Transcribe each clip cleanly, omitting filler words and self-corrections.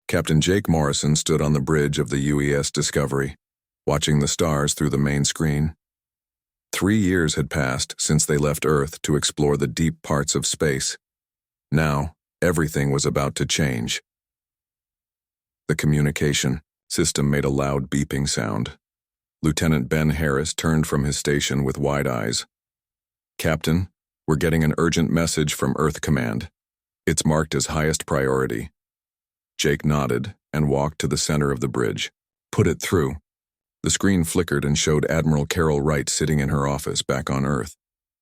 Captain Jake Morrison stood on the bridge of the UES Discovery, watching the stars through the main screen. 3 years had passed since they left Earth to explore the deep parts of space. Now, everything was about to change. The communication system made a loud beeping sound. Lieutenant Ben Harris turned from his station with wide eyes. "Captain, we're getting an urgent message from Earth Command. It's marked as highest priority." Jake nodded and walked to the center of the bridge. "Put it through." The screen flickered and showed Admiral Carol Wright sitting in her office back on Earth.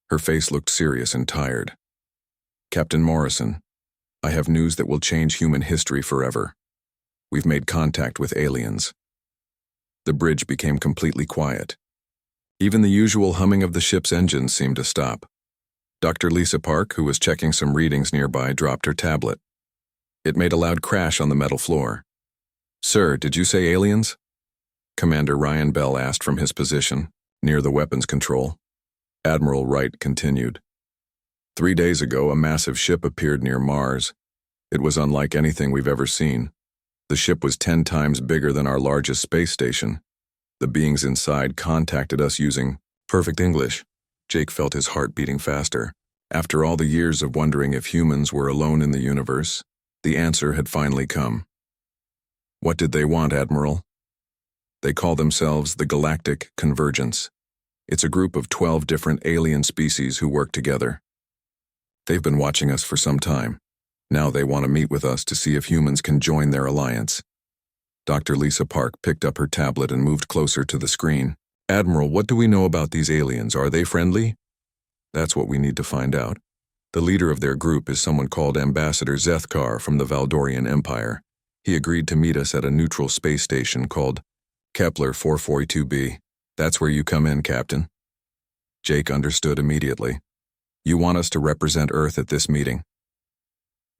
Her face looked serious and tired. "Captain Morrison, I have news that will change human history forever. We've made contact with aliens." The bridge became completely quiet. Even the usual humming of the ship's engines seemed to stop. Dr. Lisa Park, who was checking some readings nearby, dropped her tablet. It made a loud crash on the metal floor. "Sir, did you say aliens?" Commander Ryan Bell asked from his position, near the weapons control. Admiral Wright continued. 3 days ago, a massive ship appeared near Mars. It was unlike anything we've ever seen. The ship was 10 times bigger than our largest space station. The beings inside contacted us using perfect English. Jake felt his heart beating faster. After all the years of wondering if humans were alone in the universe, the answer had finally come. "What did they want, Admiral?" "They call themselves the Galactic Convergence. It's a group of 12 different alien species who work together. They've been watching us for some time. Now they want to meet with us to see if humans can join their alliance." Dr. Lisa Park picked up her tablet and moved closer to the screen. "Admiral, what do we know about these aliens? Are they friendly?" "That's what we need to find out. The leader of their group is someone called Ambassador Zethkar from the Valdorian Empire. He agreed to meet us at a neutral space station called Kepler 442b. That's where you come in, Captain." Jake understood immediately. "You want us to represent Earth at this meeting?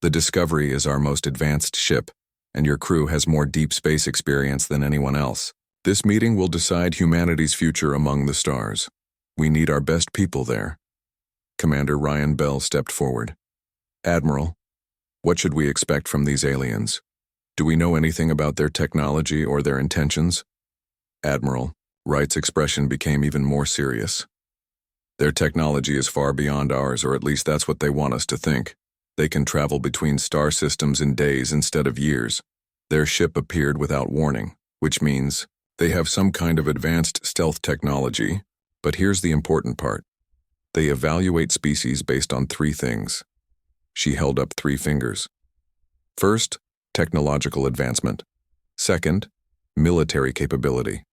The Discovery is our most advanced ship, and your crew has more deep space experience than anyone else. This meeting will decide humanity's future among the stars. We need our best people there." Commander Ryan Bell stepped forward. "Admiral, what should we expect from these aliens? Do we know anything about their technology or their intentions?" Admiral Wright's expression became even more serious. "Their technology is far beyond ours, or at least that's what they want us to think. They can travel between star systems in days instead of years. Their ship appeared without warning, which means they have some kind of advanced stealth technology. But here's the important part. They evaluate species based on 3 things." She held up 3 fingers. "First, technological advancement. Second, military capability.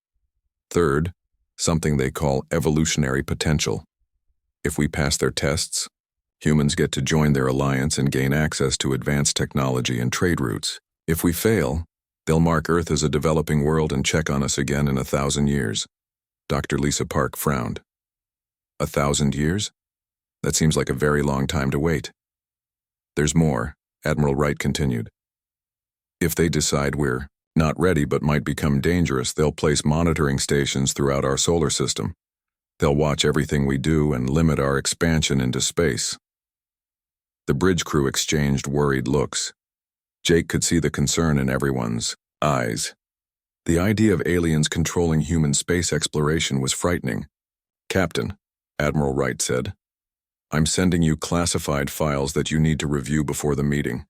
Third, something they call evolutionary potential. If we pass their tests, humans get to join their alliance and gain access to advanced technology and trade routes. If we fail, they'll mark Earth as a developing world and check on us again in 1,000 years. Dr. Lisa Park frowned. 1,000 years? That seems like a very long time to wait. "There's more," Admiral Wright continued. "If they decide we're not ready but might become dangerous, they'll place monitoring stations throughout our solar system. They'll watch everything we do and limit our expansion into space." The bridge crew exchanged worried looks. Jake could see the concern in everyone's eyes. The idea of aliens controlling human space exploration was frightening. "Captain," Admiral Wright said, "I'm sending you classified files that you need to review before the meeting.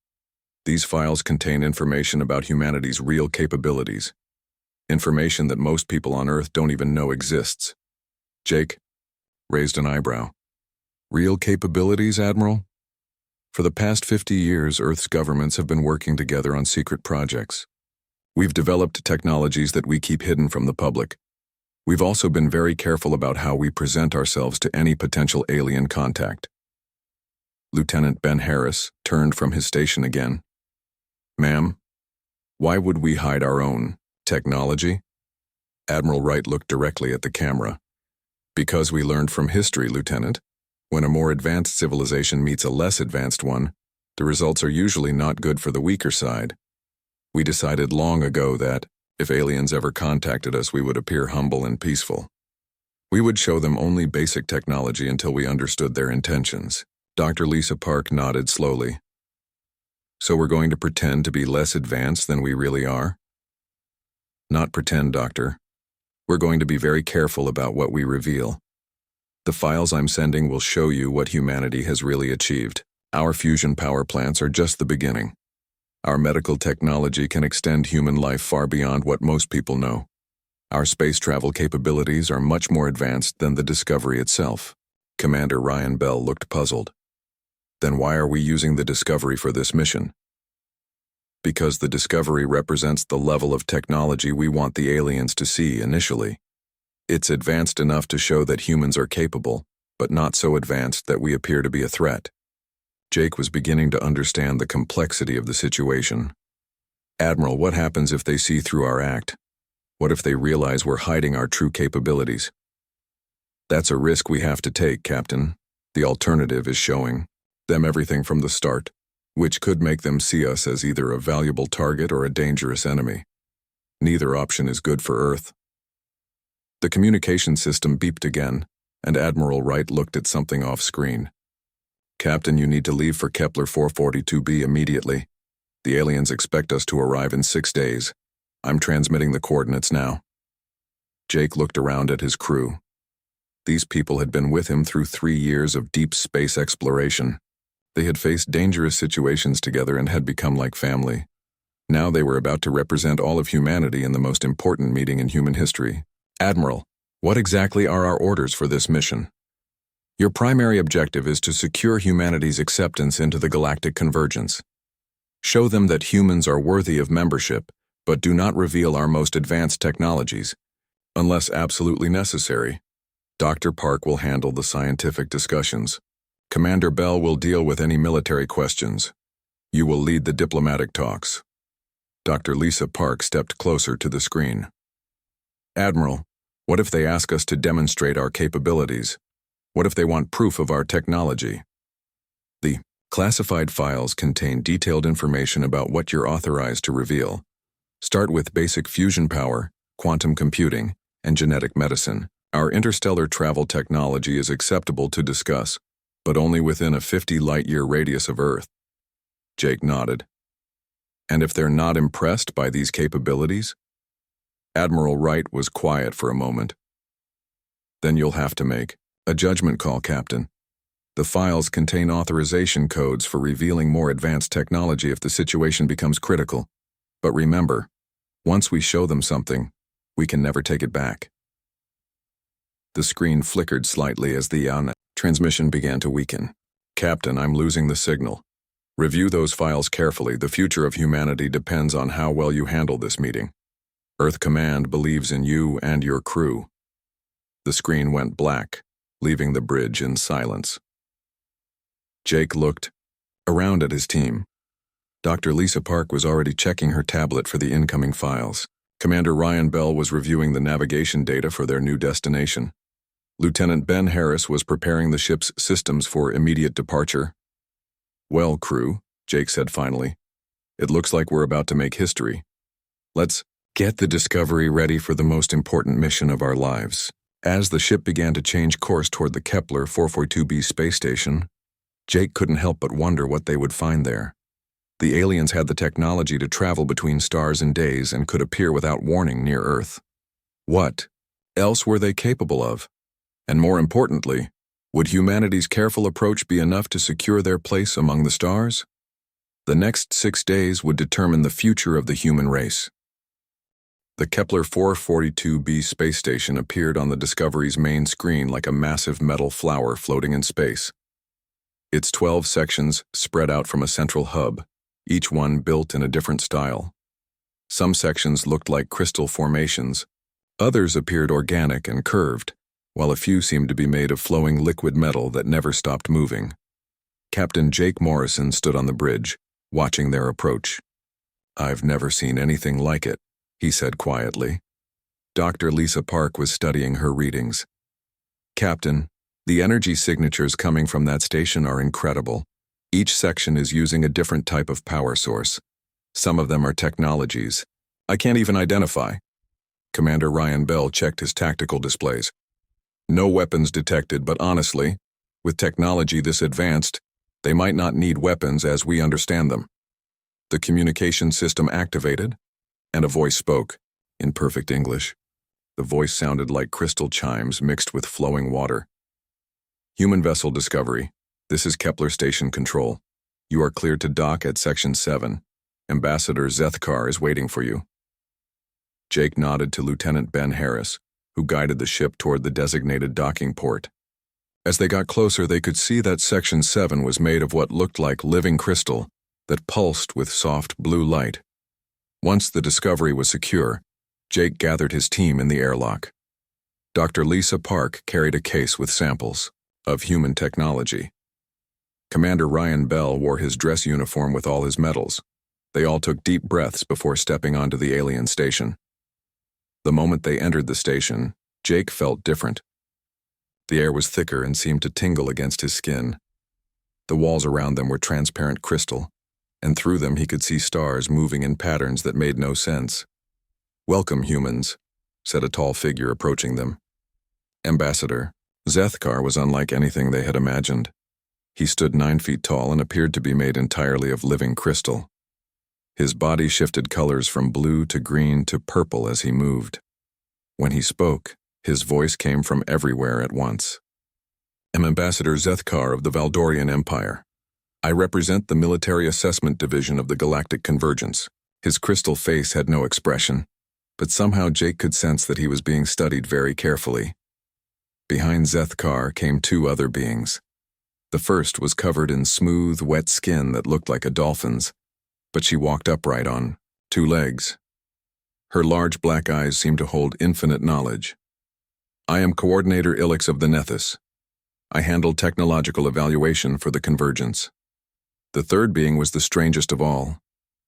These files contain information about humanity's real capabilities. Information that most people on Earth don't even know exists." Jake raised an eyebrow. "Real capabilities, Admiral?" "For the past 50 years, Earth's governments have been working together on secret projects. We've developed technologies that we keep hidden from the public. We've also been very careful about how we present ourselves to any potential alien contact." Lieutenant Ben Harris turned from his station again. "Ma'am, why would we hide our own technology?" Admiral Wright looked directly at the camera. "Because we learned from history, Lieutenant. When a more advanced civilization meets a less advanced one, the results are usually not good for the weaker side. We decided long ago that, if aliens ever contacted us, we would appear humble and peaceful. We would show them only basic technology until we understood their intentions." Dr. Lisa Park nodded slowly. So we're going to pretend to be less advanced than we really are? Not pretend, Doctor. We're going to be very careful about what we reveal. The files I'm sending will show you what humanity has really achieved. Our fusion power plants are just the beginning. Our medical technology can extend human life far beyond what most people know. Our space travel capabilities are much more advanced than the Discovery itself. Commander Ryan Bell looked puzzled. Then why are we using the Discovery for this mission? Because the Discovery represents the level of technology we want the aliens to see initially. It's advanced enough to show that humans are capable, but not so advanced that we appear to be a threat. Jake was beginning to understand the complexity of the situation. Admiral, what happens if they see through our act? What if they realize we're hiding our true capabilities? That's a risk we have to take, Captain. The alternative is showing them everything from the start, which could make them see us as either a valuable target or a dangerous enemy. Neither option is good for Earth. The communication system beeped again, and Admiral Wright looked at something off-screen. Captain, you need to leave for Kepler 442b immediately. The aliens expect us to arrive in 6 days. I'm transmitting the coordinates now. Jake looked around at his crew. These people had been with him through 3 years of deep space exploration. They had faced dangerous situations together and had become like family. Now they were about to represent all of humanity in the most important meeting in human history. Admiral, what exactly are our orders for this mission? Your primary objective is to secure humanity's acceptance into the galactic convergence. Show them that humans are worthy of membership, but do not reveal our most advanced technologies. Unless absolutely necessary, Dr. Park will handle the scientific discussions. Commander Bell will deal with any military questions. You will lead the diplomatic talks. Dr. Lisa Park stepped closer to the screen. Admiral, what if they ask us to demonstrate our capabilities? What if they want proof of our technology? The classified files contain detailed information about what you're authorized to reveal. Start with basic fusion power, quantum computing, and genetic medicine. Our interstellar travel technology is acceptable to discuss, but only within a 50 light-year radius of Earth. Jake nodded. And if they're not impressed by these capabilities? Admiral Wright was quiet for a moment. Then you'll have to make a judgment call, Captain. The files contain authorization codes for revealing more advanced technology if the situation becomes critical. But remember, once we show them something, we can never take it back. The screen flickered slightly as the transmission began to weaken. Captain, I'm losing the signal. Review those files carefully. The future of humanity depends on how well you handle this meeting. Earth Command believes in you and your crew. The screen went black, leaving the bridge in silence. Jake looked around at his team. Dr. Lisa Park was already checking her tablet for the incoming files. Commander Ryan Bell was reviewing the navigation data for their new destination. Lieutenant Ben Harris was preparing the ship's systems for immediate departure. Well, crew, Jake said finally, it looks like we're about to make history. Let's get the Discovery ready for the most important mission of our lives. As the ship began to change course toward the Kepler 442b space station, Jake couldn't help but wonder what they would find there. The aliens had the technology to travel between stars in days and could appear without warning near Earth. What else were they capable of? And more importantly, would humanity's careful approach be enough to secure their place among the stars? The next 6 days would determine the future of the human race. The Kepler 442b space station appeared on the Discovery's main screen like a massive metal flower floating in space. Its 12 sections spread out from a central hub, each one built in a different style. Some sections looked like crystal formations, others appeared organic and curved, while a few seemed to be made of flowing liquid metal that never stopped moving. Captain Jake Morrison stood on the bridge, watching their approach. I've never seen anything like it, he said quietly. Dr. Lisa Park was studying her readings. Captain, the energy signatures coming from that station are incredible. Each section is using a different type of power source. Some of them are technologies I can't even identify. Commander Ryan Bell checked his tactical displays. No weapons detected, but honestly, with technology this advanced, they might not need weapons as we understand them. The communication system activated, and a voice spoke, in perfect English. The voice sounded like crystal chimes mixed with flowing water. Human vessel discovery. This is Kepler Station Control. You are cleared to dock at Section 7. Ambassador Zethkar is waiting for you. Jake nodded to Lieutenant Ben Harris, who guided the ship toward the designated docking port. As they got closer, they could see that Section 7 was made of what looked like living crystal that pulsed with soft blue light. Once the discovery was secure, Jake gathered his team in the airlock. Dr. Lisa Park carried a case with samples of human technology. Commander Ryan Bell wore his dress uniform with all his medals. They all took deep breaths before stepping onto the alien station. The moment they entered the station, Jake felt different. The air was thicker and seemed to tingle against his skin. The walls around them were transparent crystal, and through them he could see stars moving in patterns that made no sense. "Welcome, humans," said a tall figure approaching them. Ambassador Zethkar was unlike anything they had imagined. He stood 9 feet tall and appeared to be made entirely of living crystal. His body shifted colors from blue to green to purple as he moved. When he spoke, his voice came from everywhere at once. "I'm Ambassador Zethkar of the Valdorian Empire. I represent the Military Assessment Division of the Galactic Convergence." His crystal face had no expression, but somehow Jake could sense that he was being studied very carefully. Behind Zethkar came 2 other beings. The first was covered in smooth, wet skin that looked like a dolphin's, but she walked upright on 2 legs. Her large black eyes seemed to hold infinite knowledge. "I am Coordinator Ilix of the Nethys. I handle technological evaluation for the Convergence." The third being was the strangest of all.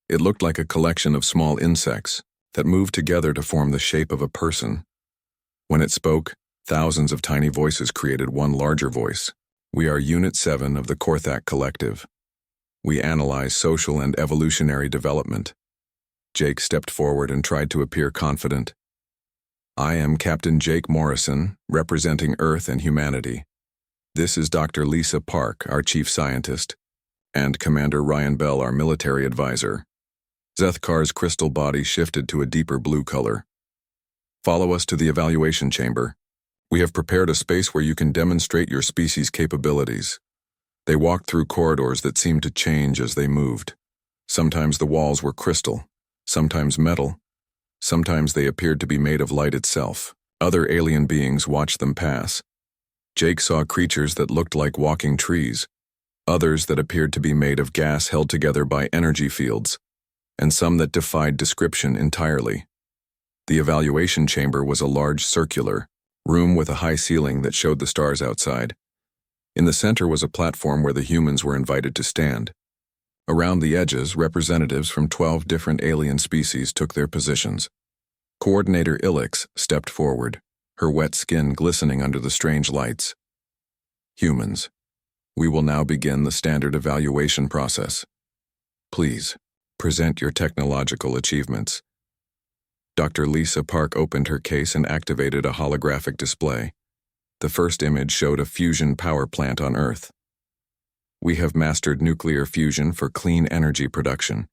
It looked like a collection of small insects that moved together to form the shape of a person. When it spoke, thousands of tiny voices created one larger voice. "We are Unit 7 of the Korthak Collective. We analyze social and evolutionary development." Jake stepped forward and tried to appear confident. "I am Captain Jake Morrison, representing Earth and humanity. This is Dr. Lisa Park, our chief scientist, and Commander Ryan Bell, our military advisor." Zethkar's crystal body shifted to a deeper blue color. "Follow us to the evaluation chamber. We have prepared a space where you can demonstrate your species' capabilities." They walked through corridors that seemed to change as they moved. Sometimes the walls were crystal, sometimes metal, sometimes they appeared to be made of light itself. Other alien beings watched them pass. Jake saw creatures that looked like walking trees, others that appeared to be made of gas held together by energy fields, and some that defied description entirely. The evaluation chamber was a large circular room with a high ceiling that showed the stars outside. In the center was a platform where the humans were invited to stand. Around the edges, representatives from 12 different alien species took their positions. Coordinator Ilix stepped forward, her wet skin glistening under the strange lights. "Humans, we will now begin the standard evaluation process. Please, present your technological achievements." Dr. Lisa Park opened her case and activated a holographic display. The first image showed a fusion power plant on Earth. "We have mastered nuclear fusion for clean energy production.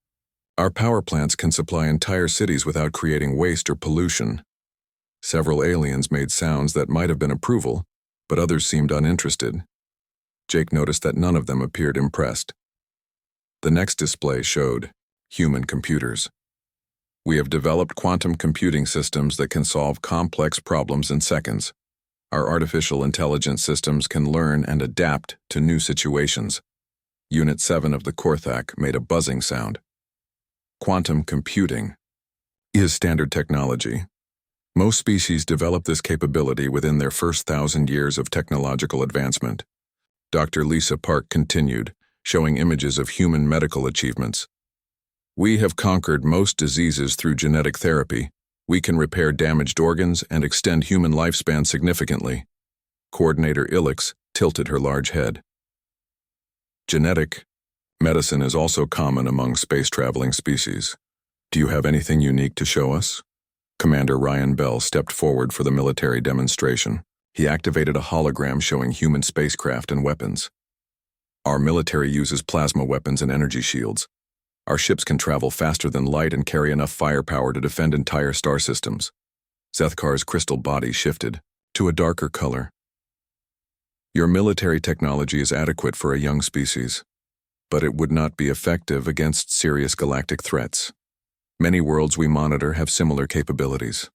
Our power plants can supply entire cities without creating waste or pollution." Several aliens made sounds that might have been approval, but others seemed uninterested. Jake noticed that none of them appeared impressed. The next display showed human computers. "We have developed quantum computing systems that can solve complex problems in seconds. Our artificial intelligence systems can learn and adapt to new situations." Unit 7 of the Korthak made a buzzing sound. Quantum computing is standard technology. Most species develop this capability within their first 1,000 years of technological advancement. Dr. Lisa Park continued, showing images of human medical achievements. "We have conquered most diseases through genetic therapy. We can repair damaged organs and extend human lifespan significantly." Coordinator Ilix tilted her large head. "Genetic medicine is also common among space-traveling species. Do you have anything unique to show us?" Commander Ryan Bell stepped forward for the military demonstration. He activated a hologram showing human spacecraft and weapons. "Our military uses plasma weapons and energy shields. Our ships can travel faster than light and carry enough firepower to defend entire star systems. Zethkar's crystal body shifted to a darker color. Your military technology is adequate for a young species, but it would not be effective against serious galactic threats. Many worlds we monitor have similar capabilities.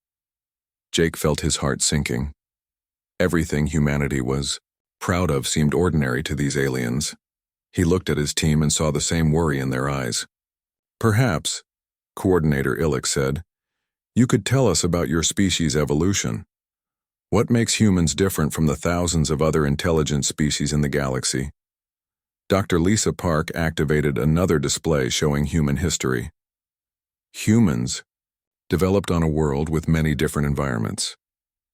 Jake felt his heart sinking. Everything humanity was proud of seemed ordinary to these aliens. He looked at his team and saw the same worry in their eyes. Perhaps, Coordinator Illich said, you could tell us about your species' evolution. What makes humans different from the thousands of other intelligent species in the galaxy? Dr. Lisa Park activated another display showing human history. Humans developed on a world with many different environments.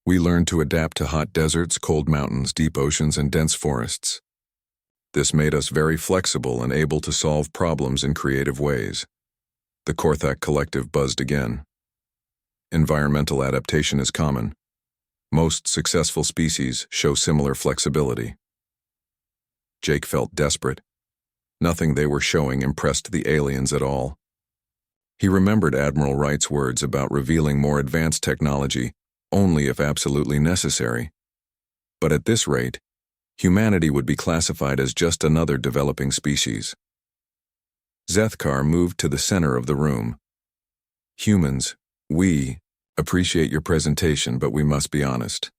We learned to adapt to hot deserts, cold mountains, deep oceans, and dense forests. This made us very flexible and able to solve problems in creative ways. The Korthak Collective buzzed again. Environmental adaptation is common. Most successful species show similar flexibility. Jake felt desperate. Nothing they were showing impressed the aliens at all. He remembered Admiral Wright's words about revealing more advanced technology only if absolutely necessary. But at this rate, humanity would be classified as just another developing species. Zethkar moved to the center of the room. Humans, we appreciate your presentation, but we must be honest.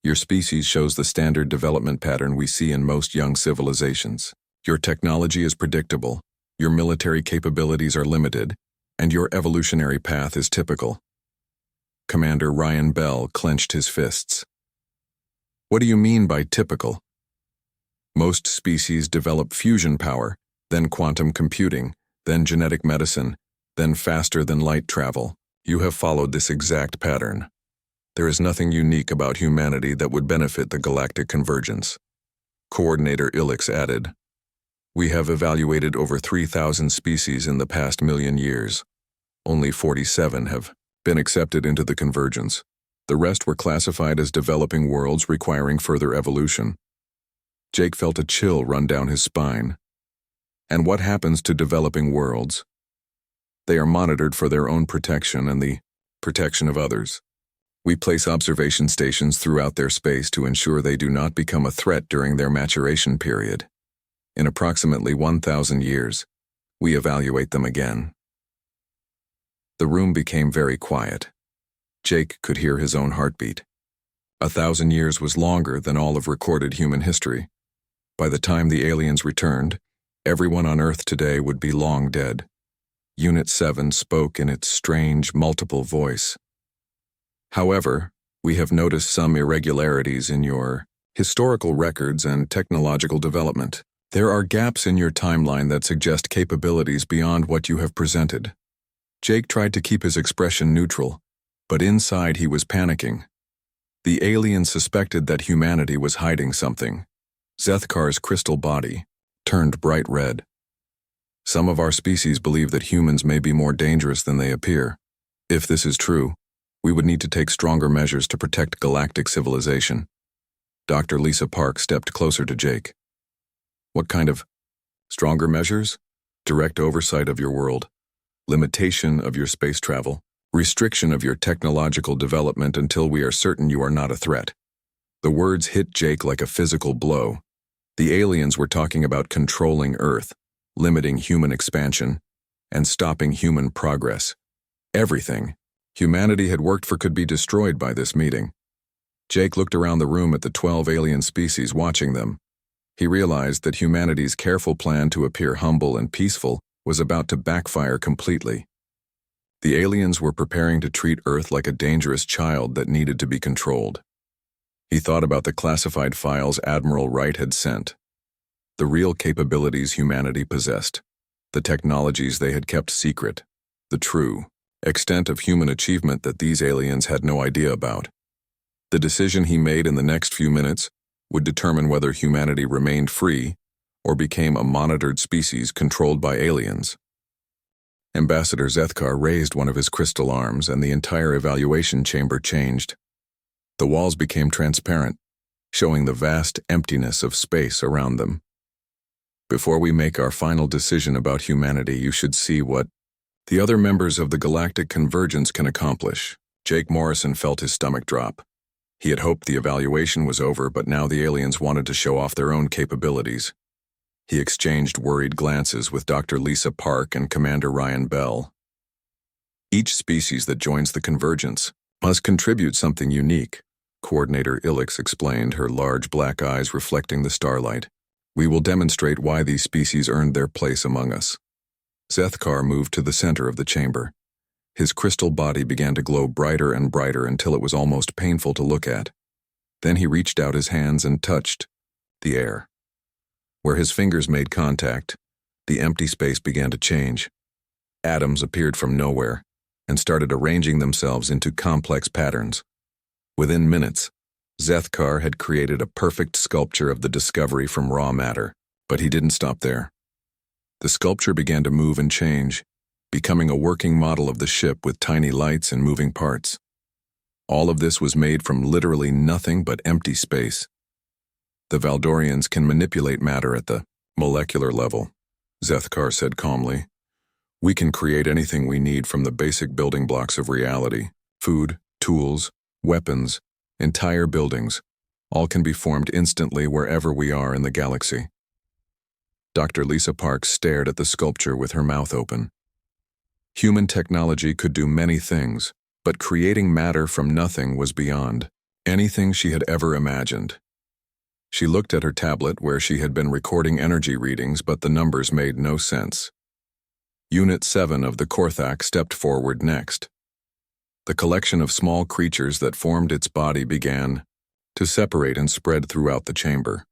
Your species shows the standard development pattern we see in most young civilizations. Your technology is predictable, your military capabilities are limited, and your evolutionary path is typical. Commander Ryan Bell clenched his fists. What do you mean by typical? Most species develop fusion power, then quantum computing, then genetic medicine, then faster-than-light travel. You have followed this exact pattern. There is nothing unique about humanity that would benefit the galactic convergence. Coordinator Illich added, we have evaluated over 3,000 species in the past million years. Only 47 have been accepted into the convergence. The rest were classified as developing worlds requiring further evolution. Jake felt a chill run down his spine. And what happens to developing worlds? They are monitored for their own protection and the protection of others. We place observation stations throughout their space to ensure they do not become a threat during their maturation period. In approximately 1,000 years, we evaluate them again. The room became very quiet. Jake could hear his own heartbeat. 1,000 years was longer than all of recorded human history. By the time the aliens returned, everyone on Earth today would be long dead. Unit 7 spoke in its strange, multiple voice. However, we have noticed some irregularities in your historical records and technological development. There are gaps in your timeline that suggest capabilities beyond what you have presented. Jake tried to keep his expression neutral, but inside he was panicking. The aliens suspected that humanity was hiding something. Zethkar's crystal body turned bright red. Some of our species believe that humans may be more dangerous than they appear. If this is true, we would need to take stronger measures to protect galactic civilization. Dr. Lisa Park stepped closer to Jake. What kind of stronger measures? Direct oversight of your world, limitation of your space travel, restriction of your technological development until we are certain you are not a threat. The words hit Jake like a physical blow. The aliens were talking about controlling Earth, limiting human expansion, and stopping human progress. Everything humanity had worked for could be destroyed by this meeting. Jake looked around the room at the 12 alien species watching them. He realized that humanity's careful plan to appear humble and peaceful was about to backfire completely. The aliens were preparing to treat Earth like a dangerous child that needed to be controlled. He thought about the classified files Admiral Wright had sent. The real capabilities humanity possessed, the technologies they had kept secret, the true extent of human achievement that these aliens had no idea about. The decision he made in the next few minutes would determine whether humanity remained free or became a monitored species controlled by aliens. Ambassador Zethkar raised one of his crystal arms and the entire evaluation chamber changed. The walls became transparent, showing the vast emptiness of space around them. Before we make our final decision about humanity, you should see what the other members of the Galactic Convergence can accomplish. Jake Morrison felt his stomach drop. He had hoped the evaluation was over, but now the aliens wanted to show off their own capabilities. He exchanged worried glances with Dr. Lisa Park and Commander Ryan Bell. Each species that joins the Convergence must contribute something unique, Coordinator Ilix explained, her large black eyes reflecting the starlight. We will demonstrate why these species earned their place among us. Zethkar moved to the center of the chamber. His crystal body began to glow brighter and brighter until it was almost painful to look at. Then he reached out his hands and touched the air. Where his fingers made contact, the empty space began to change. Atoms appeared from nowhere and started arranging themselves into complex patterns. Within minutes, Zethkar had created a perfect sculpture of the discovery from raw matter, but he didn't stop there. The sculpture began to move and change, becoming a working model of the ship with tiny lights and moving parts. All of this was made from literally nothing but empty space. The Valdorians can manipulate matter at the molecular level, Zethkar said calmly. We can create anything we need from the basic building blocks of reality: food, tools, weapons, entire buildings. All can be formed instantly wherever we are in the galaxy. Dr. Lisa Parks stared at the sculpture with her mouth open. Human technology could do many things, but creating matter from nothing was beyond anything she had ever imagined. She looked at her tablet where she had been recording energy readings, but the numbers made no sense. Unit 7 of the Korthak stepped forward next. The collection of small creatures that formed its body began to separate and spread throughout the chamber.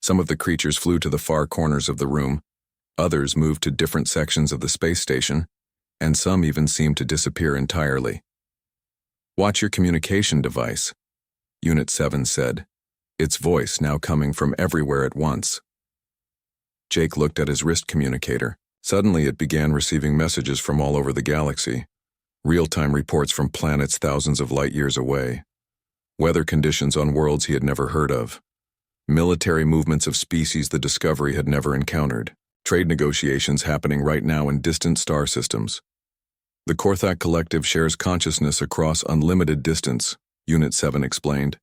Some of the creatures flew to the far corners of the room, others moved to different sections of the space station, and some even seemed to disappear entirely. Watch your communication device, Unit 7 said, its voice now coming from everywhere at once. Jake looked at his wrist communicator. Suddenly it began receiving messages from all over the galaxy, real-time reports from planets thousands of light-years away, weather conditions on worlds he had never heard of, military movements of species the Discovery had never encountered, trade negotiations happening right now in distant star systems. The Korthak Collective shares consciousness across unlimited distance, Unit 7 explained.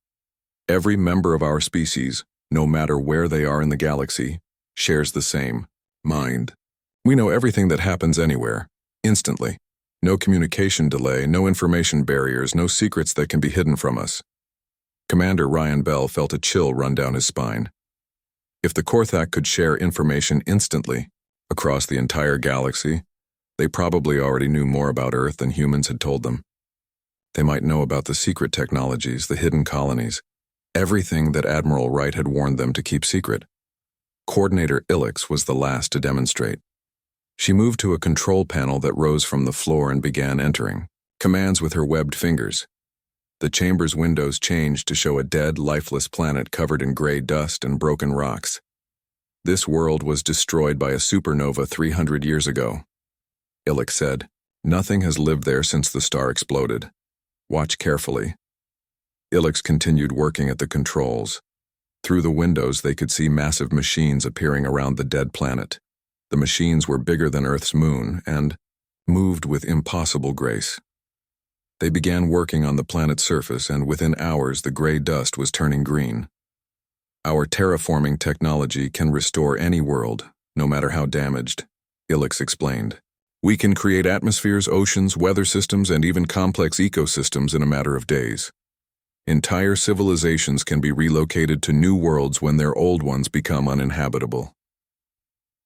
Every member of our species, no matter where they are in the galaxy, shares the same mind. We know everything that happens anywhere, instantly. No communication delay, no information barriers, no secrets that can be hidden from us. Commander Ryan Bell felt a chill run down his spine. If the Korthak could share information instantly, across the entire galaxy, they probably already knew more about Earth than humans had told them. They might know about the secret technologies, the hidden colonies, everything that Admiral Wright had warned them to keep secret. Coordinator Ilix was the last to demonstrate. She moved to a control panel that rose from the floor and began entering commands with her webbed fingers. The chamber's windows changed to show a dead, lifeless planet covered in gray dust and broken rocks. This world was destroyed by a supernova 300 years ago. Ilix said, nothing has lived there since the star exploded. Watch carefully. Ilix continued working at the controls. Through the windows they could see massive machines appearing around the dead planet. The machines were bigger than Earth's moon and moved with impossible grace. They began working on the planet's surface, and within hours the gray dust was turning green. Our terraforming technology can restore any world, no matter how damaged, Ilix explained. We can create atmospheres, oceans, weather systems, and even complex ecosystems in a matter of days. Entire civilizations can be relocated to new worlds when their old ones become uninhabitable.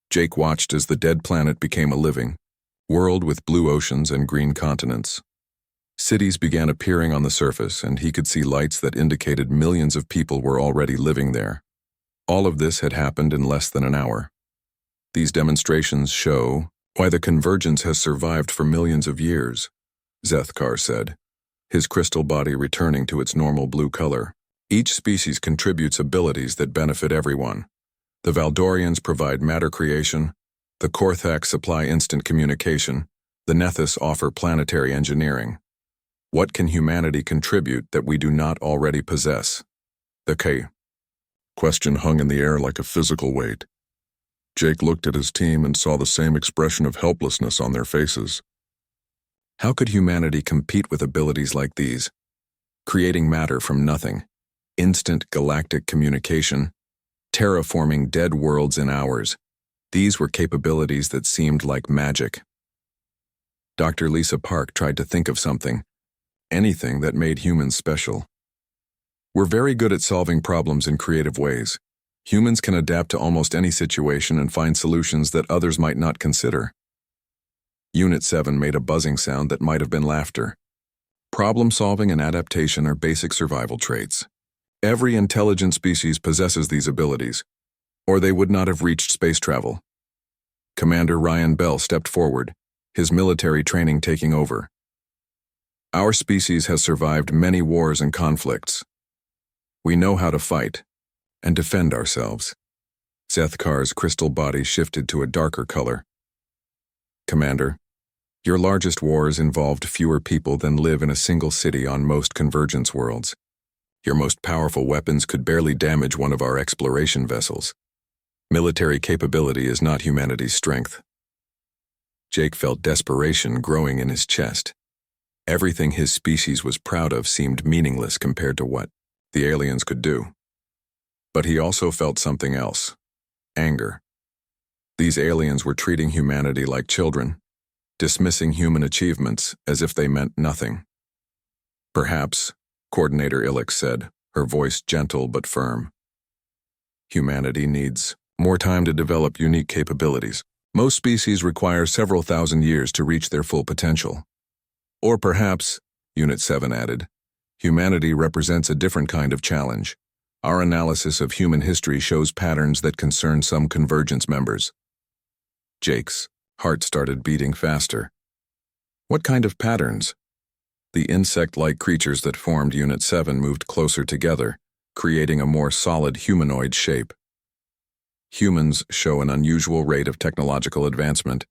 Jake watched as the dead planet became a living world with blue oceans and green continents. Cities began appearing on the surface, and he could see lights that indicated millions of people were already living there. All of this had happened in less than an hour. These demonstrations show why the Convergence has survived for millions of years, Zethkar said, his crystal body returning to its normal blue color. Each species contributes abilities that benefit everyone. The Valdorians provide matter creation, the Korthak supply instant communication, the Nethys offer planetary engineering. What can humanity contribute that we do not already possess? The question hung in the air like a physical weight. Jake looked at his team and saw the same expression of helplessness on their faces. How could humanity compete with abilities like these? Creating matter from nothing, instant galactic communication, terraforming dead worlds in hours. These were capabilities that seemed like magic. Dr. Lisa Park tried to think of something, anything that made humans special. We're very good at solving problems in creative ways. Humans can adapt to almost any situation and find solutions that others might not consider. Unit 7 made a buzzing sound that might have been laughter. Problem solving and adaptation are basic survival traits. Every intelligent species possesses these abilities, or they would not have reached space travel. Commander Ryan Bell stepped forward, his military training taking over. Our species has survived many wars and conflicts. We know how to fight and defend ourselves. Zethkar's crystal body shifted to a darker color. Commander, your largest wars involved fewer people than live in a single city on most convergence worlds. Your most powerful weapons could barely damage one of our exploration vessels. Military capability is not humanity's strength. Jake felt desperation growing in his chest. Everything his species was proud of seemed meaningless compared to what the aliens could do. But he also felt something else: anger. These aliens were treating humanity like children, dismissing human achievements as if they meant nothing. Perhaps, Coordinator Illich said, her voice gentle but firm. Humanity needs more time to develop unique capabilities. Most species require several thousand years to reach their full potential. Or perhaps, Unit 7 added, humanity represents a different kind of challenge. Our analysis of human history shows patterns that concern some convergence members. Jake's heart started beating faster. What kind of patterns? The insect-like creatures that formed Unit 7 moved closer together, creating a more solid humanoid shape. Humans show an unusual rate of technological advancement.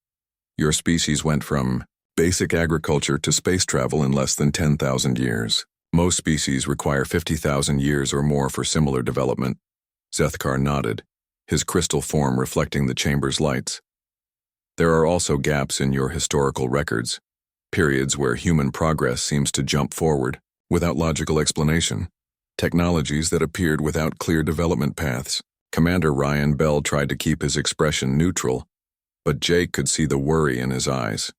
Your species went from basic agriculture to space travel in less than 10,000 years. Most species require 50,000 years or more for similar development. Zethkar nodded, his crystal form reflecting the chamber's lights. There are also gaps in your historical records, periods where human progress seems to jump forward, without logical explanation, technologies that appeared without clear development paths. Commander Ryan Bell tried to keep his expression neutral, but Jake could see the worry in his eyes.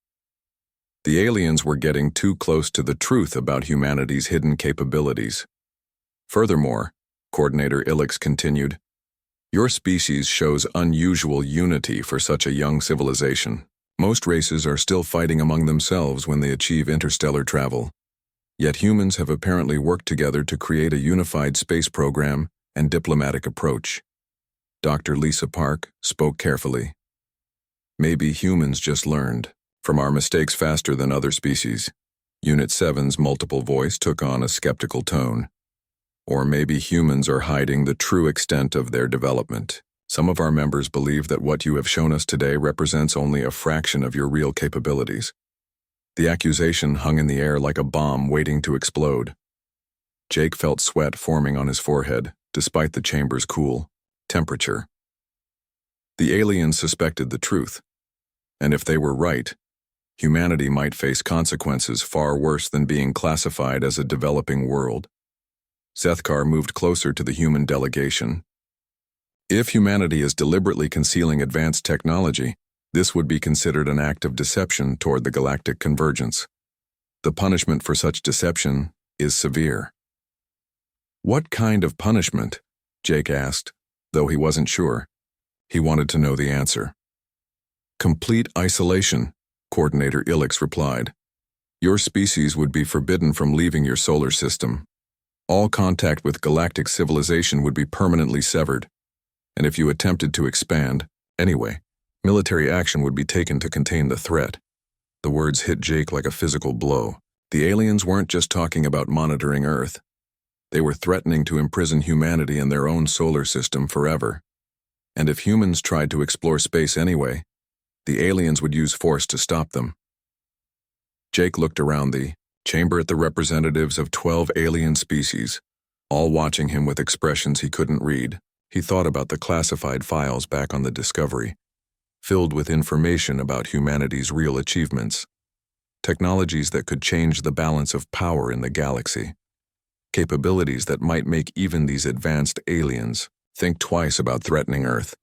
The aliens were getting too close to the truth about humanity's hidden capabilities. Furthermore, Coordinator Illich continued, your species shows unusual unity for such a young civilization. Most races are still fighting among themselves when they achieve interstellar travel. Yet humans have apparently worked together to create a unified space program and diplomatic approach. Dr. Lisa Park spoke carefully. Maybe humans just learned from our mistakes faster than other species. Unit 7's multiple voice took on a skeptical tone. Or maybe humans are hiding the true extent of their development. Some of our members believe that what you have shown us today represents only a fraction of your real capabilities. The accusation hung in the air like a bomb waiting to explode. Jake felt sweat forming on his forehead, despite the chamber's cool temperature. The aliens suspected the truth, and if they were right, humanity might face consequences far worse than being classified as a developing world. Zethkar moved closer to the human delegation. If humanity is deliberately concealing advanced technology, this would be considered an act of deception toward the galactic convergence. The punishment for such deception is severe. What kind of punishment? Jake asked, though he wasn't sure. He wanted to know the answer. Complete isolation, Coordinator Illich replied. Your species would be forbidden from leaving your solar system. All contact with galactic civilization would be permanently severed. And if you attempted to expand, anyway, military action would be taken to contain the threat. The words hit Jake like a physical blow. The aliens weren't just talking about monitoring Earth. They were threatening to imprison humanity in their own solar system forever. And if humans tried to explore space anyway, the aliens would use force to stop them. Jake looked around the chamber at the representatives of 12 alien species, all watching him with expressions he couldn't read. He thought about the classified files back on the Discovery, filled with information about humanity's real achievements, technologies that could change the balance of power in the galaxy, capabilities that might make even these advanced aliens think twice about threatening Earth.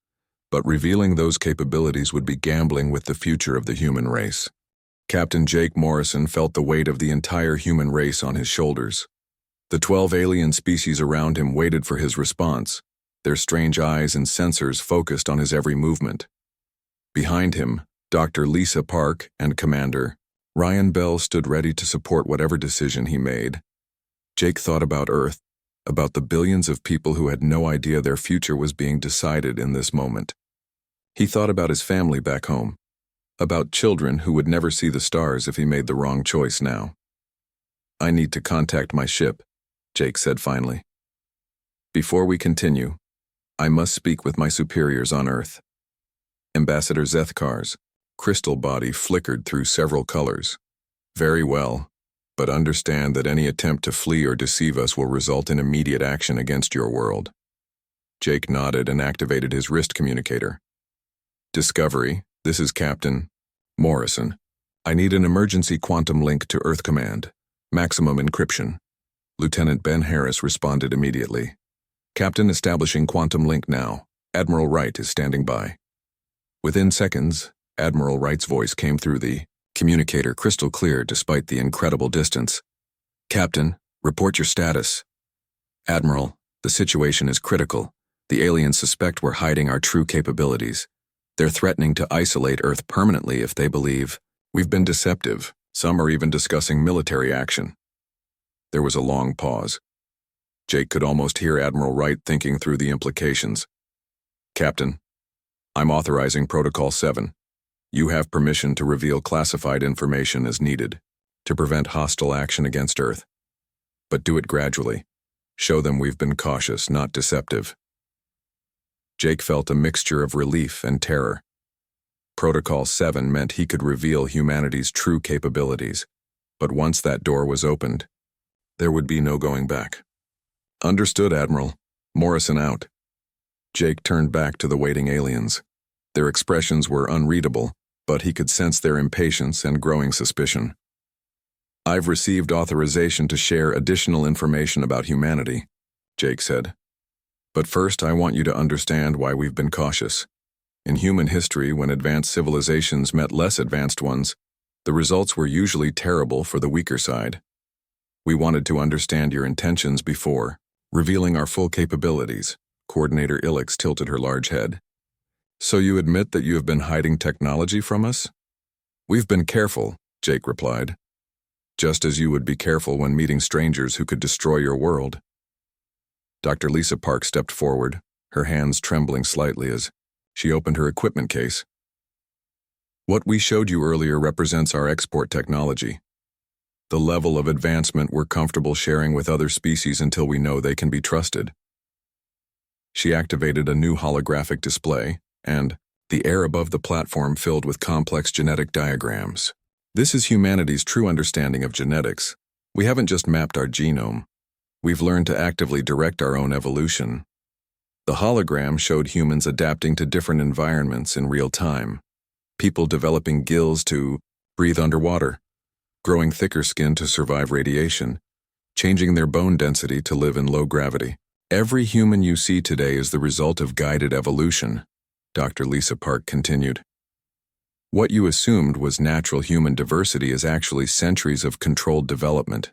But revealing those capabilities would be gambling with the future of the human race. Captain Jake Morrison felt the weight of the entire human race on his shoulders. The 12 alien species around him waited for his response, their strange eyes and sensors focused on his every movement. Behind him, Dr. Lisa Park and Commander Ryan Bell stood ready to support whatever decision he made. Jake thought about Earth, about the billions of people who had no idea their future was being decided in this moment. He thought about his family back home, about children who would never see the stars if he made the wrong choice now. "I need to contact my ship," Jake said finally. "Before we continue, I must speak with my superiors on Earth." Ambassador Zethkar's crystal body flickered through several colors. "Very well, but understand that any attempt to flee or deceive us will result in immediate action against your world." Jake nodded and activated his wrist communicator. "Discovery, this is Captain Morrison. I need an emergency quantum link to Earth Command. Maximum encryption." Lieutenant Ben Harris responded immediately. "Captain, establishing quantum link now. Admiral Wright is standing by." Within seconds, Admiral Wright's voice came through the communicator crystal clear despite the incredible distance. "Captain, report your status." "Admiral, the situation is critical. The aliens suspect we're hiding our true capabilities. They're threatening to isolate Earth permanently if they believe we've been deceptive. Some are even discussing military action." There was a long pause. Jake could almost hear Admiral Wright thinking through the implications. "Captain, I'm authorizing Protocol 7. You have permission to reveal classified information as needed to prevent hostile action against Earth. But do it gradually. Show them we've been cautious, not deceptive." Jake felt a mixture of relief and terror. Protocol 7 meant he could reveal humanity's true capabilities, but once that door was opened, there would be no going back. "Understood, Admiral. Morrison out." Jake turned back to the waiting aliens. Their expressions were unreadable, but he could sense their impatience and growing suspicion. "I've received authorization to share additional information about humanity," Jake said. "But first, I want you to understand why we've been cautious. In human history, when advanced civilizations met less advanced ones, the results were usually terrible for the weaker side. We wanted to understand your intentions before revealing our full capabilities." Coordinator Ilix tilted her large head. "So you admit that you have been hiding technology from us?" "We've been careful," Jake replied. "Just as you would be careful when meeting strangers who could destroy your world." Dr. Lisa Park stepped forward, her hands trembling slightly as she opened her equipment case. "What we showed you earlier represents our export technology. The level of advancement we're comfortable sharing with other species until we know they can be trusted." She activated a new holographic display, and the air above the platform filled with complex genetic diagrams. "This is humanity's true understanding of genetics. We haven't just mapped our genome. We've learned to actively direct our own evolution." The hologram showed humans adapting to different environments in real time. People developing gills to breathe underwater, growing thicker skin to survive radiation, changing their bone density to live in low gravity. "Every human you see today is the result of guided evolution," Dr. Lisa Park continued. "What you assumed was natural human diversity is actually centuries of controlled development.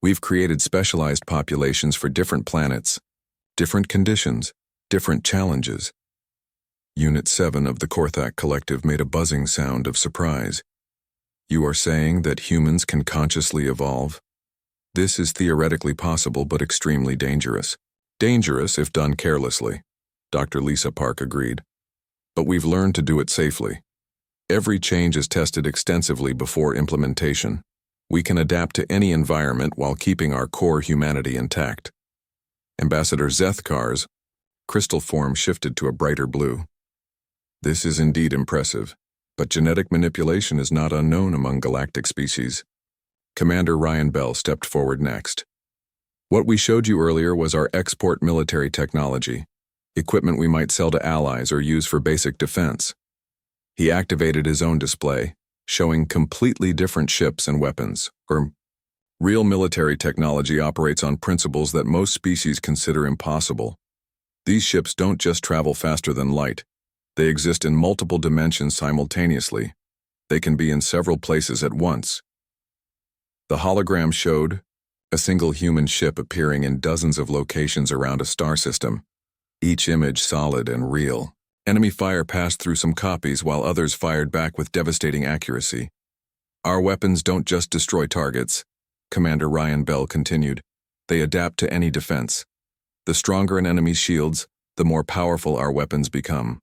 We've created specialized populations for different planets, different conditions, different challenges." Unit 7 of the Korthak Collective made a buzzing sound of surprise. "You are saying that humans can consciously evolve? This is theoretically possible but extremely dangerous." "Dangerous if done carelessly," Dr. Lisa Park agreed. "But we've learned to do it safely. Every change is tested extensively before implementation. We can adapt to any environment while keeping our core humanity intact." Ambassador Zethkar's crystal form shifted to a brighter blue. "This is indeed impressive, but genetic manipulation is not unknown among galactic species." Commander Ryan Bell stepped forward next. "What we showed you earlier was our export military technology. equipment we might sell to allies or use for basic defense. He activated his own display, showing completely different ships and weapons. Real military technology operates on principles that most species consider impossible. These ships don't just travel faster than light. They exist in multiple dimensions simultaneously. They can be in several places at once. The hologram showed a single human ship appearing in dozens of locations around a star system, each image solid and real. Enemy fire passed through some copies while others fired back with devastating accuracy. Our weapons don't just destroy targets, Commander Ryan Bell continued. They adapt to any defense. The stronger an enemy's shields, the more powerful our weapons become.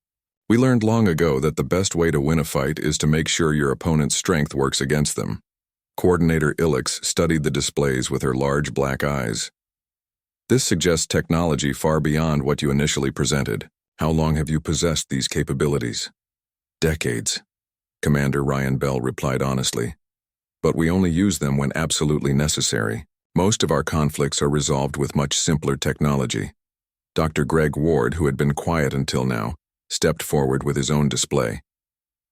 We learned long ago that the best way to win a fight is to make sure your opponent's strength works against them. Coordinator Ilix studied the displays with her large black eyes. This suggests technology far beyond what you initially presented. How long have you possessed these capabilities? Decades, Commander Ryan Bell replied honestly. But we only use them when absolutely necessary. Most of our conflicts are resolved with much simpler technology. Dr. Greg Ward, who had been quiet until now, stepped forward with his own display.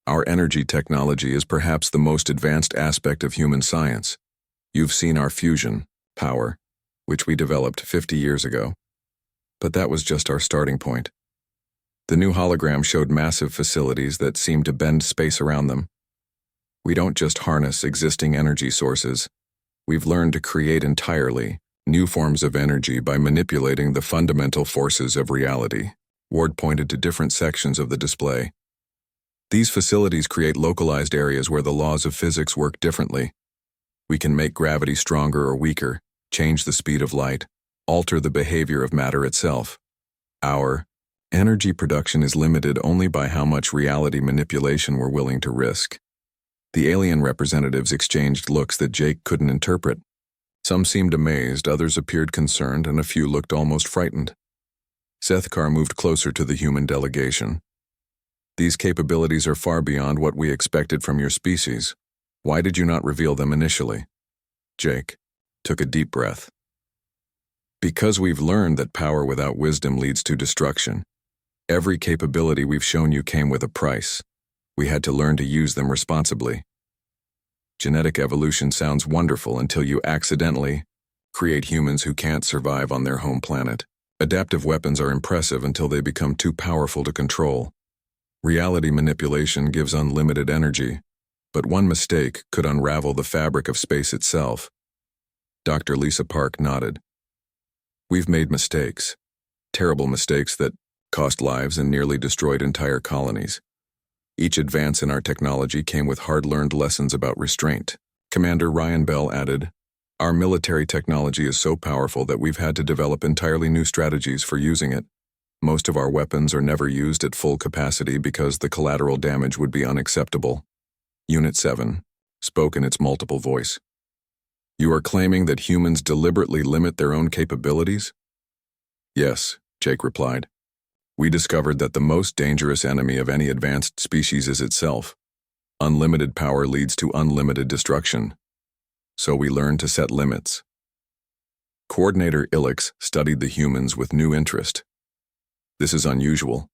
Our energy technology is perhaps the most advanced aspect of human science. You've seen our fusion power, which we developed 50 years ago. But that was just our starting point. The new hologram showed massive facilities that seemed to bend space around them. We don't just harness existing energy sources. We've learned to create entirely new forms of energy by manipulating the fundamental forces of reality. Ward pointed to different sections of the display. These facilities create localized areas where the laws of physics work differently. We can make gravity stronger or weaker, change the speed of light, alter the behavior of matter itself. Our energy production is limited only by how much reality manipulation we're willing to risk. The alien representatives exchanged looks that Jake couldn't interpret. Some seemed amazed, others appeared concerned, and a few looked almost frightened. Sethkar moved closer to the human delegation. These capabilities are far beyond what we expected from your species. Why did you not reveal them initially? Jake took a deep breath. Because we've learned that power without wisdom leads to destruction. Every capability we've shown you came with a price. We had to learn to use them responsibly. Genetic evolution sounds wonderful until you accidentally create humans who can't survive on their home planet. Adaptive weapons are impressive until they become too powerful to control. Reality manipulation gives unlimited energy, but one mistake could unravel the fabric of space itself. Dr. Lisa Park nodded. We've made mistakes. Terrible mistakes that cost lives and nearly destroyed entire colonies. Each advance in our technology came with hard-learned lessons about restraint. Commander Ryan Bell added, our military technology is so powerful that we've had to develop entirely new strategies for using it. Most of our weapons are never used at full capacity because the collateral damage would be unacceptable. Unit 7 spoke in its multiple voice. You are claiming that humans deliberately limit their own capabilities? Yes, Jake replied. We discovered that the most dangerous enemy of any advanced species is itself. Unlimited power leads to unlimited destruction. So we learned to set limits. Coordinator Ilix studied the humans with new interest. This is unusual.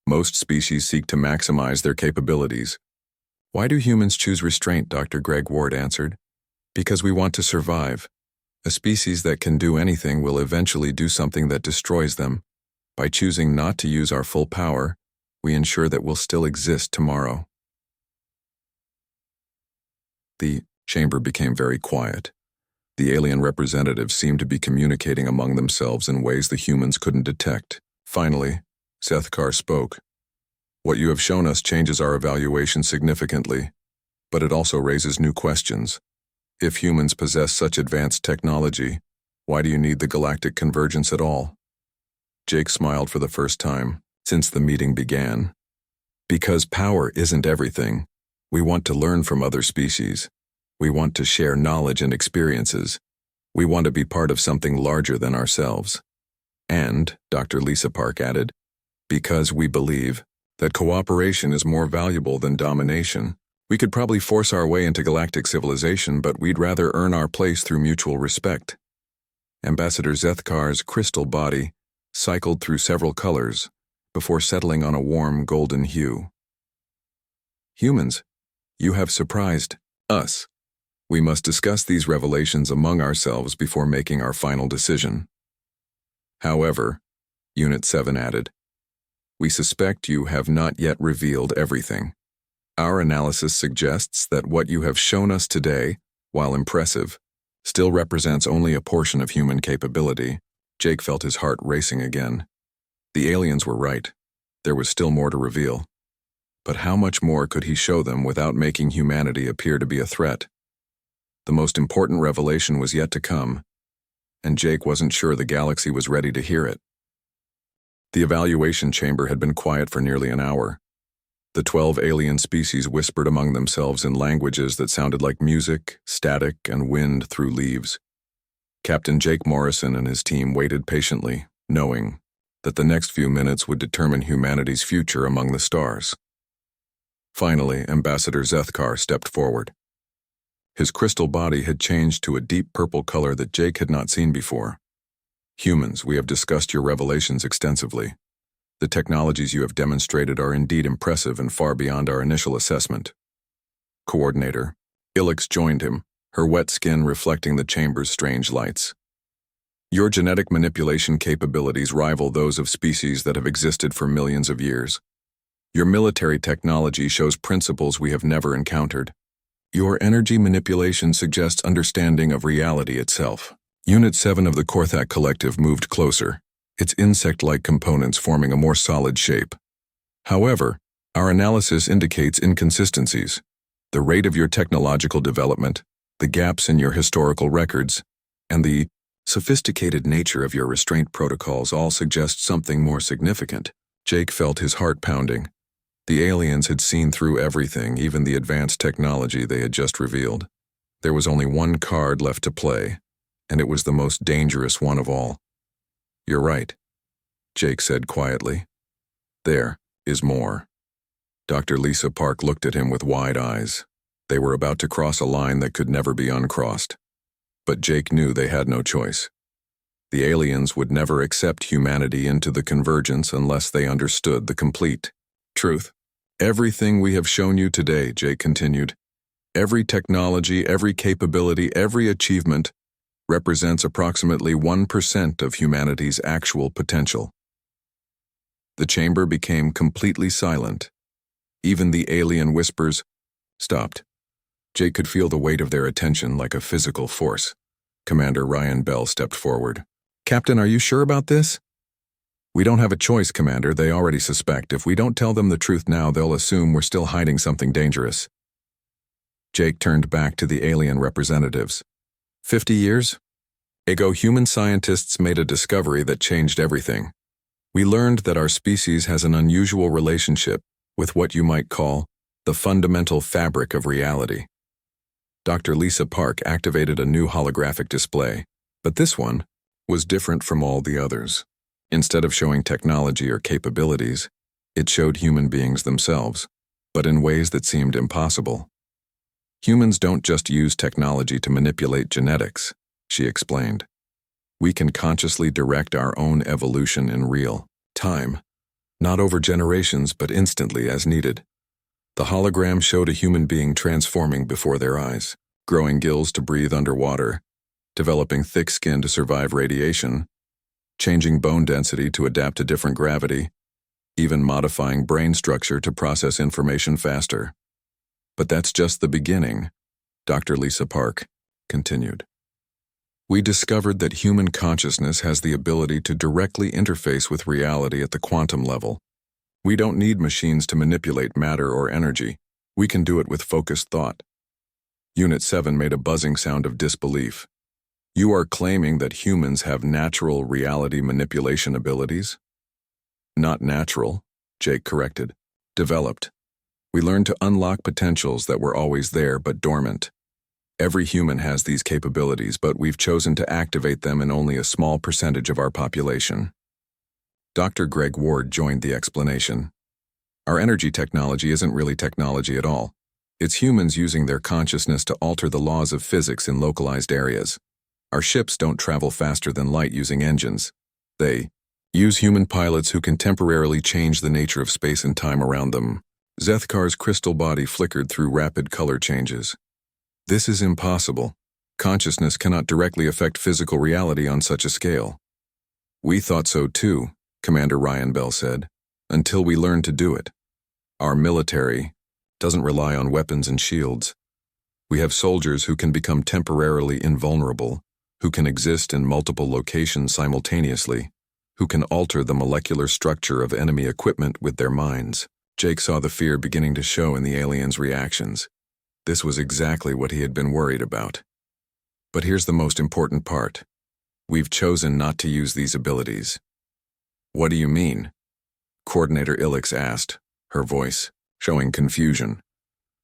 Most species seek to maximize their capabilities. Why do humans choose restraint? Dr. Greg Ward answered. Because we want to survive. A species that can do anything will eventually do something that destroys them. By choosing not to use our full power, we ensure that we'll still exist tomorrow. The chamber became very quiet. The alien representatives seemed to be communicating among themselves in ways the humans couldn't detect. Finally, Sethkar spoke. What you have shown us changes our evaluation significantly, but it also raises new questions. If humans possess such advanced technology, why do you need the galactic convergence at all? Jake smiled for the first time since the meeting began. Because power isn't everything. We want to learn from other species. We want to share knowledge and experiences. We want to be part of something larger than ourselves. And, Dr. Lisa Park added, because we believe that cooperation is more valuable than domination. We could probably force our way into galactic civilization, but we'd rather earn our place through mutual respect. Ambassador Zethkar's crystal body cycled through several colors before settling on a warm golden hue. Humans, you have surprised us. We must discuss these revelations among ourselves before making our final decision. However, Unit 7 added, we suspect you have not yet revealed everything. Our analysis suggests that what you have shown us today, while impressive, still represents only a portion of human capability. Jake felt his heart racing again. The aliens were right. There was still more to reveal. But how much more could he show them without making humanity appear to be a threat? The most important revelation was yet to come, and Jake wasn't sure the galaxy was ready to hear it. The evaluation chamber had been quiet for nearly an hour. The 12 alien species whispered among themselves in languages that sounded like music, static, and wind through leaves. Captain Jake Morrison and his team waited patiently, knowing that the next few minutes would determine humanity's future among the stars. Finally, Ambassador Zethkar stepped forward. His crystal body had changed to a deep purple color that Jake had not seen before. Humans, we have discussed your revelations extensively. The technologies you have demonstrated are indeed impressive and far beyond our initial assessment. Coordinator, Ilix joined him, her wet skin reflecting the chamber's strange lights. Your genetic manipulation capabilities rival those of species that have existed for millions of years. Your military technology shows principles we have never encountered. Your energy manipulation suggests understanding of reality itself. Unit 7 of the Korthak Collective moved closer, its insect-like components forming a more solid shape. However, our analysis indicates inconsistencies. The rate of your technological development, the gaps in your historical records, and the sophisticated nature of your restraint protocols all suggest something more significant. Jake felt his heart pounding. The aliens had seen through everything, even the advanced technology they had just revealed. There was only one card left to play, and it was the most dangerous one of all. You're right, Jake said quietly. There is more. Dr. Lisa Park looked at him with wide eyes. They were about to cross a line that could never be uncrossed. But Jake knew they had no choice. The aliens would never accept humanity into the convergence unless they understood the complete truth. Everything we have shown you today, Jake continued, every technology, every capability, every achievement represents approximately 1% of humanity's actual potential. The chamber became completely silent. Even the alien whispers stopped. Jake could feel the weight of their attention like a physical force. Commander Ryan Bell stepped forward. Captain, are you sure about this? We don't have a choice, Commander. They already suspect. If we don't tell them the truth now, they'll assume we're still hiding something dangerous. Jake turned back to the alien representatives. 50 years ago, human scientists made a discovery that changed everything. We learned that our species has an unusual relationship with what you might call the fundamental fabric of reality. Dr. Lisa Park activated a new holographic display, but this one was different from all the others. Instead of showing technology or capabilities, it showed human beings themselves, but in ways that seemed impossible. Humans don't just use technology to manipulate genetics, she explained. We can consciously direct our own evolution in real time, not over generations but instantly as needed. The hologram showed a human being transforming before their eyes, growing gills to breathe underwater, developing thick skin to survive radiation, changing bone density to adapt to different gravity, even modifying brain structure to process information faster. But that's just the beginning, Dr. Lisa Park continued. We discovered that human consciousness has the ability to directly interface with reality at the quantum level. We don't need machines to manipulate matter or energy. We can do it with focused thought. Unit 7 made a buzzing sound of disbelief. You are claiming that humans have natural reality manipulation abilities? Not natural, Jake corrected. Developed. We learned to unlock potentials that were always there but dormant. Every human has these capabilities, but we've chosen to activate them in only a small percentage of our population. Dr. Greg Ward joined the explanation. Our energy technology isn't really technology at all. It's humans using their consciousness to alter the laws of physics in localized areas. Our ships don't travel faster than light using engines. They Use human pilots who can temporarily change the nature of space and time around them. Zethkar's crystal body flickered through rapid color changes. This is impossible. Consciousness cannot directly affect physical reality on such a scale. We thought so too, Commander Ryan Bell said, until we learned to do it. Our military doesn't rely on weapons and shields. We have soldiers who can become temporarily invulnerable, who can exist in multiple locations simultaneously, who can alter the molecular structure of enemy equipment with their minds. Jake saw the fear beginning to show in the aliens' reactions. This was exactly what he had been worried about. But here's the most important part. We've chosen not to use these abilities. What do you mean? Coordinator Ilix asked, her voice showing confusion.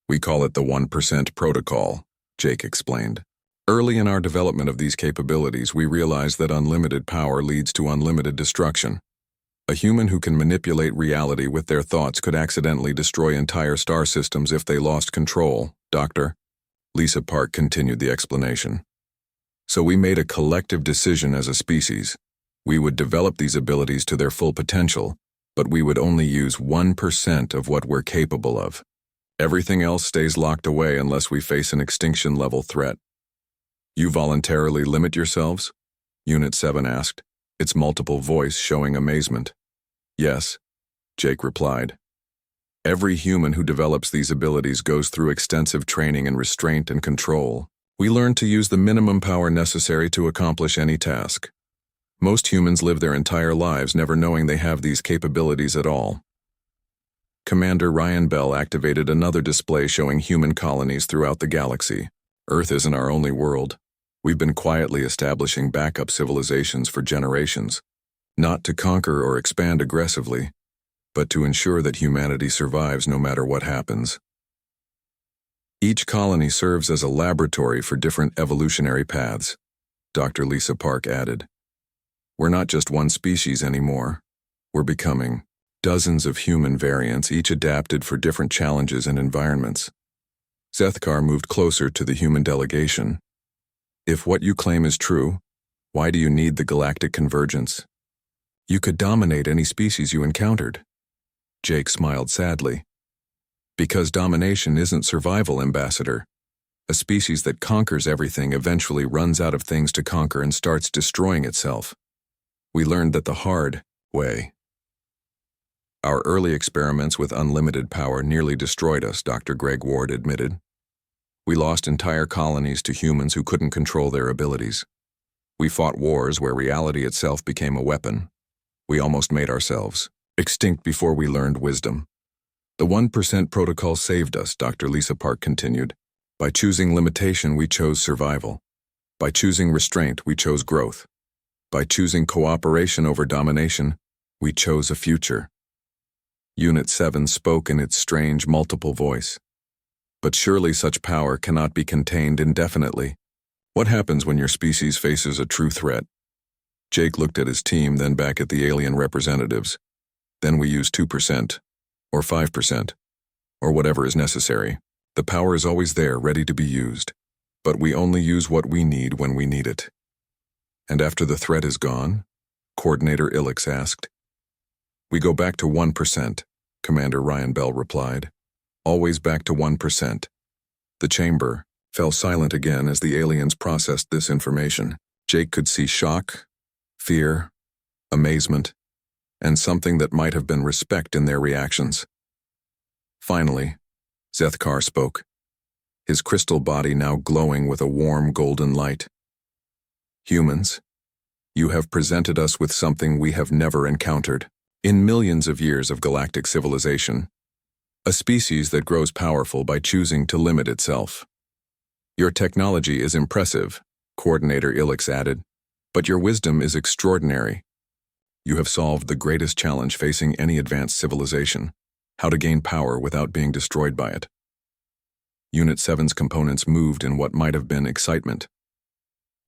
We call it the 1% protocol, Jake explained. Early in our development of these capabilities, we realized that unlimited power leads to unlimited destruction. A human who can manipulate reality with their thoughts could accidentally destroy entire star systems if they lost control, Doctor. Lisa Park continued the explanation. So we made a collective decision as a species. We would develop these abilities to their full potential, but we would only use 1% of what we're capable of. Everything else stays locked away unless we face an extinction-level threat. You voluntarily limit yourselves? Unit 7 asked, its multiple voice showing amazement. Yes, Jake replied. Every human who develops these abilities goes through extensive training in restraint and control. We learn to use the minimum power necessary to accomplish any task. Most humans live their entire lives never knowing they have these capabilities at all. Commander Ryan Bell activated another display showing human colonies throughout the galaxy. Earth isn't our only world. We've been quietly establishing backup civilizations for generations, not to conquer or expand aggressively, but to ensure that humanity survives no matter what happens. Each colony serves as a laboratory for different evolutionary paths, Dr. Lisa Park added. We're not just one species anymore. We're becoming dozens of human variants, each adapted for different challenges and environments. Zethkar moved closer to the human delegation. If what you claim is true, why do you need the galactic convergence? You could dominate any species you encountered. Jake smiled sadly. Because domination isn't survival, Ambassador. A species that conquers everything eventually runs out of things to conquer and starts destroying itself. We learned that the hard way. Our early experiments with unlimited power nearly destroyed us, Dr. Greg Ward admitted. We lost entire colonies to humans who couldn't control their abilities. We fought wars where reality itself became a weapon. We almost made ourselves extinct before we learned wisdom. The 1% protocol saved us, Dr. Lisa Park continued. By choosing limitation, we chose survival. By choosing restraint, we chose growth. By choosing cooperation over domination, we chose a future. Unit 7 spoke in its strange multiple voice. But surely such power cannot be contained indefinitely. What happens when your species faces a true threat? Jake looked at his team, then back at the alien representatives. Then we use 2%, or 5%, or whatever is necessary. The power is always there, ready to be used. But we only use what we need when we need it. And after the threat is gone? Coordinator Ilix asked. We go back to 1%, Commander Ryan Bell replied. Always back to 1%. The chamber fell silent again as the aliens processed this information. Jake could see shock, fear, amazement, and something that might have been respect in their reactions. Finally, Zethkar spoke, his crystal body now glowing with a warm golden light. Humans, you have presented us with something we have never encountered. In millions of years of galactic civilization, a species that grows powerful by choosing to limit itself. Your technology is impressive, Coordinator Ilix added, but your wisdom is extraordinary. You have solved the greatest challenge facing any advanced civilization, how to gain power without being destroyed by it. Unit 7's components moved in what might have been excitement.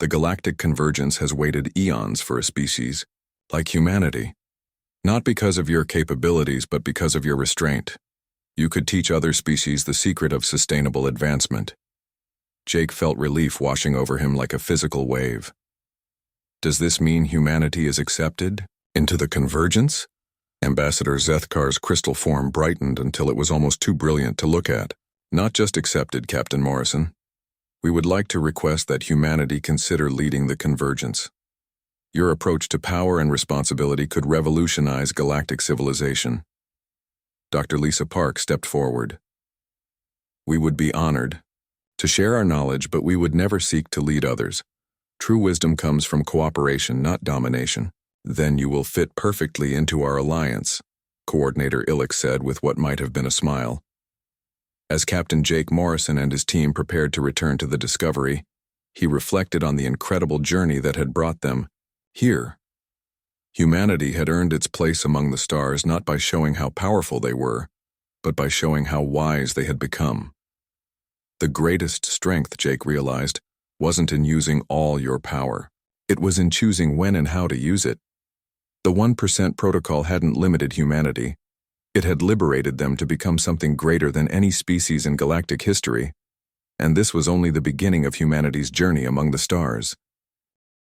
The galactic convergence has waited eons for a species, like humanity. Not because of your capabilities, but because of your restraint. You could teach other species the secret of sustainable advancement. Jake felt relief washing over him like a physical wave. Does this mean humanity is accepted? Into the convergence? Ambassador Zethkar's crystal form brightened until it was almost too brilliant to look at. Not just accepted, Captain Morrison. We would like to request that humanity consider leading the convergence. Your approach to power and responsibility could revolutionize galactic civilization. Dr. Lisa Park stepped forward. We would be honored to share our knowledge, but we would never seek to lead others. True wisdom comes from cooperation, not domination. Then you will fit perfectly into our alliance, Coordinator Illick said with what might have been a smile. As Captain Jake Morrison and his team prepared to return to the Discovery, he reflected on the incredible journey that had brought them here. Humanity had earned its place among the stars not by showing how powerful they were, but by showing how wise they had become. The greatest strength, Jake realized, wasn't in using all your power. It was in choosing when and how to use it. The 1% protocol hadn't limited humanity. It had liberated them to become something greater than any species in galactic history, and this was only the beginning of humanity's journey among the stars.